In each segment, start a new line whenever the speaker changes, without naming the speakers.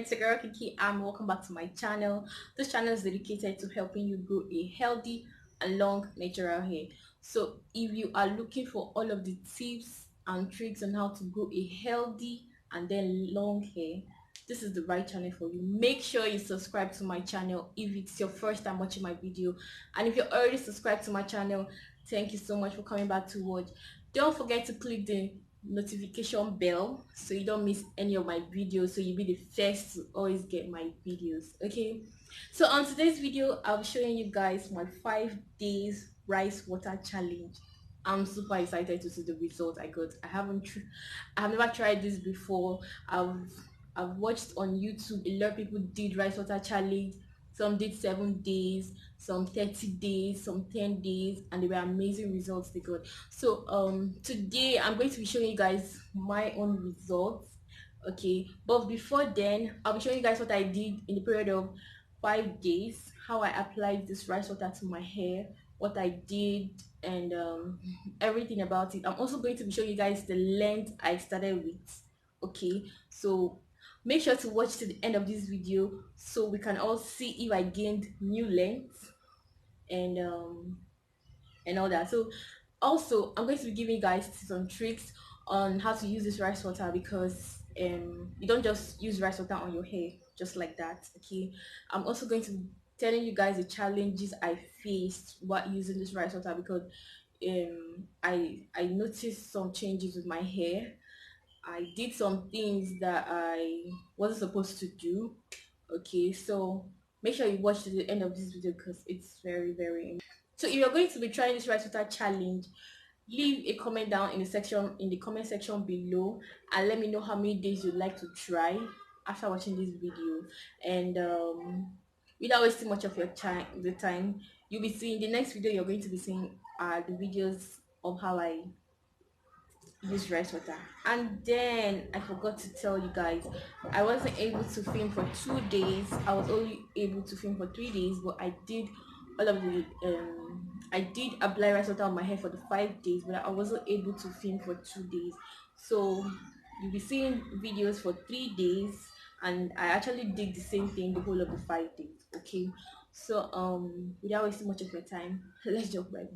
It's your girl Kinkyamiee. Welcome back to my channel. This channel is dedicated to helping you grow a healthy and long natural hair. So if you are looking for all of the tips and tricks on how to grow a healthy and then long hair, this is the right channel for you. Make sure you subscribe to my channel if it's your first time watching my video, and if you're already subscribed to my channel, thank you so much for coming back to watch. Don't forget to click the notification bell so you don't miss any of my videos, so you'll be the first to always get my videos. Okay, so on today's video I'll be showing you guys my 5 days rice water challenge. I'm super excited to see the result I got. I have never tried this before. I've watched on YouTube a lot of people did rice water challenge. Some did 7 days, some 30 days, some 10 days, and they were amazing results they got. So today I'm going to be showing you guys my own results. Okay, but before then I'll be showing you guys what I did in the period of 5 days, how I applied this rice water to my hair, what I did, and everything about it. I'm also going to be showing you guys the length I started with. Okay, so make sure to watch to the end of this video so we can all see if I gained new length and all that. So also I'm going to be giving you guys some tricks on how to use this rice water, because you don't just use rice water on your hair just like that. Okay, I'm also going to be telling you guys the challenges I faced while using this rice water, because I noticed some changes with my hair. I did some things that I wasn't supposed to do. Okay, so make sure you watch to the end of this video because it's very important. So if you're going to be trying this rice water challenge, leave a comment down in the comment section below and let me know how many days you'd like to try after watching this video. And without wasting much of your time, you'll be seeing the next video you're going to be seeing are the videos of how I use rice water. And then I forgot to tell you guys, I wasn't able to film for 2 days. I was only able to film for 3 days, but I did all of the I did apply rice water on my hair for the 5 days, but I wasn't able to film for 2 days. So you'll be seeing videos for 3 days, and I actually did the same thing the whole of the 5 days. Okay, so without wasting much of your time, let's jump right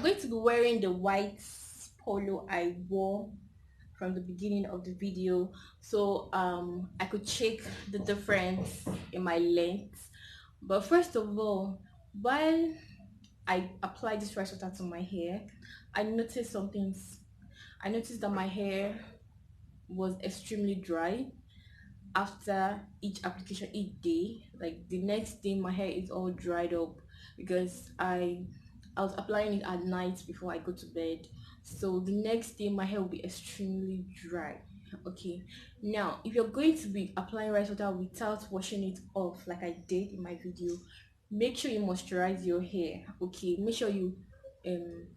going to be wearing the white polo I wore from the beginning of the video, so I could check the difference in my length. But first of all, while I applied this rice water to my hair, I noticed some things. I noticed that my hair was extremely dry after each application, each day. Like the next day my hair is all dried up because I was applying it at night before I go to bed. So the next day my hair will be extremely dry. Okay, now if you're going to be applying rice water without washing it off like I did in my video, make sure you moisturize your hair. Okay, make sure um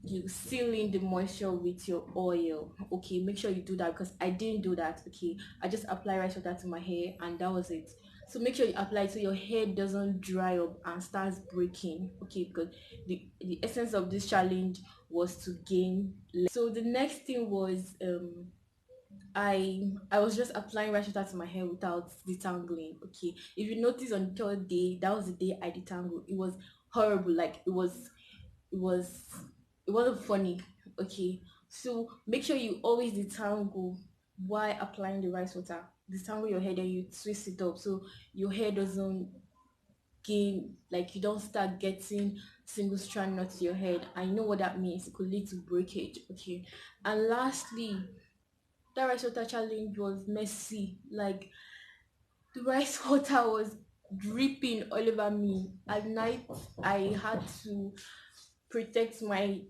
you seal in the moisture with your oil. Okay, make sure you do that because I didn't do that. Okay, I just apply rice water to my hair and that was it. So make sure you apply it so your hair doesn't dry up and starts breaking. Okay, because the essence of this challenge was to gain length. So the next thing was I was just applying rice water to my hair without detangling. Okay, if you notice, on the third day, that was the day I detangled. It was horrible. Like it was it wasn't funny. Okay, so make sure you always detangle while applying the rice water. Detangle your hair, then you twist it up so your hair doesn't gain, like you don't start getting single strand knots to your head. I know what that means. It could lead to breakage. Okay, and lastly, that rice water challenge was messy. Like the rice water was dripping all over me. At night I had to protect my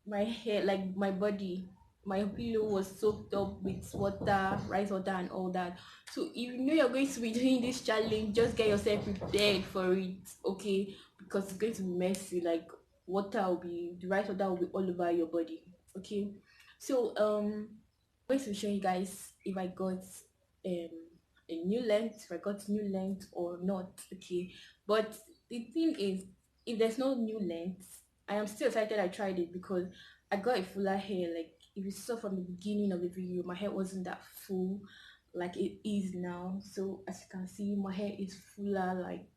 hair, like my body. My pillow was soaked up with water, rice water and all that. So if you know you're going to be doing this challenge, just get yourself prepared for it. Okay, because it's going to be messy. Like the rice water will be all over your body. Okay, so going to be showing you guys if I got a new length, if I got new length or not. Okay, but the thing is, if there's no new length, I am still excited I tried it because I got a fuller hair. Like if you saw from the beginning of the video, my hair wasn't that full like it is now. So as you can see, my hair is fuller, like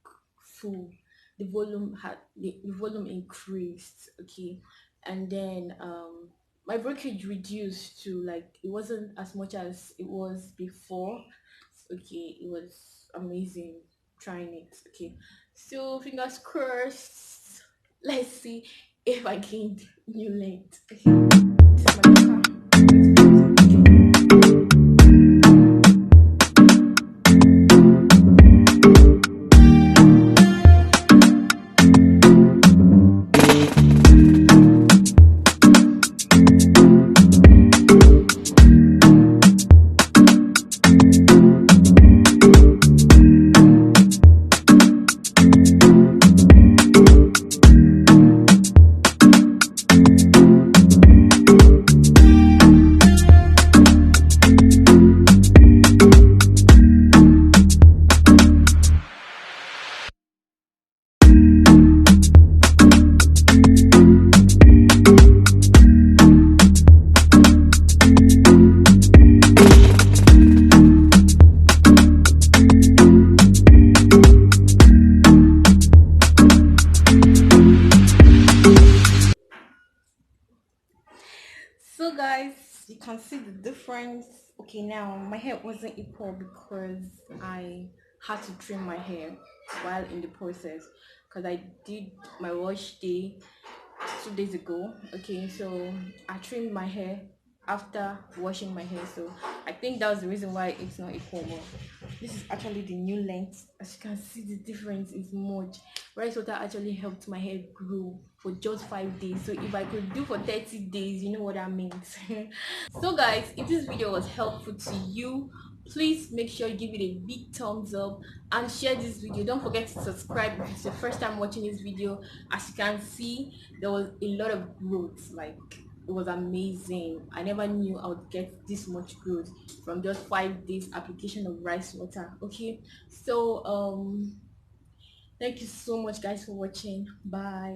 full. The volume increased. Okay, and then my breakage reduced to, like, it wasn't as much as it was before. Okay, it was amazing trying it. Okay, so fingers crossed. Let's see if I gained new length. Okay, this is my So guys, you can see the difference. Okay, now my hair wasn't equal because I had to trim my hair while in the process, because I did my wash day 2 days ago. Okay, so I trimmed my hair after washing my hair, so I think that was the reason why it's not equal. But this is actually the new length. As you can see, the difference is much. Rice water actually helped my hair grow for just 5 days, so if I could do for 30 days, you know what that means. So guys, if this video was helpful to you, please make sure you give it a big thumbs up and share this video. Don't forget to subscribe if it's your first time watching this video. As you can see, there was a lot of growth. Like, it was amazing. I never knew I would get this much growth from just 5 days application of rice water. Okay, so thank you so much guys for watching. Bye.